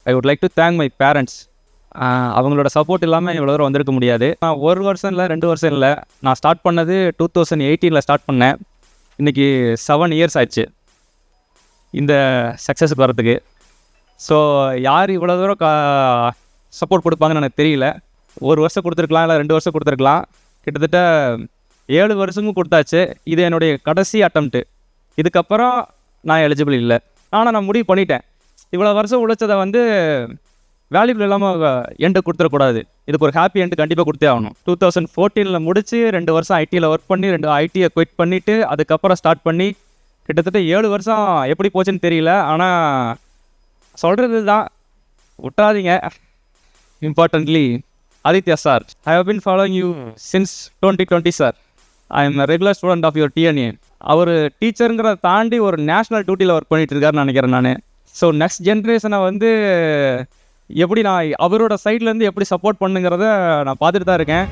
I would like to thank my parents. அவங்களோட support இல்லாமல் இவ்வளோ தூரம் வந்திருக்க முடியாது. நான் 1 வருஷம் இல்லை 2 வருஷம் இல்லை, நான் ஸ்டார்ட் பண்ணது 2018 ஸ்டார்ட் பண்ணேன். இன்றைக்கி 7 இயர்ஸ் ஆயிடுச்சு இந்த சக்ஸஸுக்கு வரத்துக்கு. ஸோ யார் இவ்வளோ தூரம் சப்போர்ட் கொடுப்பாங்கன்னு எனக்கு தெரியல. 1 வருஷம் கொடுத்துருக்கலாம், இல்லை 2 வருஷம் கொடுத்துருக்கலாம். கிட்டத்தட்ட 7 வருஷமும் கொடுத்தாச்சு. இது என்னுடைய கடைசி அட்டம்ப்ட்டு. இதுக்கப்புறம் நான் எலிஜிபிள் இல்லை. ஆனால் நான் முடிவு பண்ணிட்டேன், இவ்வளோ வருஷம் உழைச்சதை வந்து வேல்யூபிள் இல்லாமல் எண்டு கொடுத்துடக்கூடாது. இதுக்கு ஒரு ஹாப்பி எண்டு கண்டிப்பாக கொடுத்தே ஆகணும். 2014 முடித்து 2 வருஷம் ஐடியில் ஒர்க் பண்ணி 2 ஐடியை குவிட் பண்ணிவிட்டு அதுக்கப்புறம் ஸ்டார்ட் பண்ணி கிட்டத்தட்ட 7 வருஷம் எப்படி போச்சுன்னு தெரியல. ஆனால் சொல்கிறது தான், விட்டாதீங்க. Importantly Aditya sir, I have been following you since 2020 sir. I am regular student of your DNA. அவர் டீச்சருங்கிறத தாண்டி ஒரு நேஷ்னல் டியூட்டியில் ஒர்க் பண்ணிகிட்டு இருக்காருன்னு நினைக்கிறேன் நான். ஸோ நெக்ஸ்ட் ஜென்ரேஷனை வந்து எப்படி நான் அவரோட சைட்லேருந்து எப்படி சப்போர்ட் பண்ணுங்கிறத நான் பார்த்துட்டு தான் இருக்கேன்.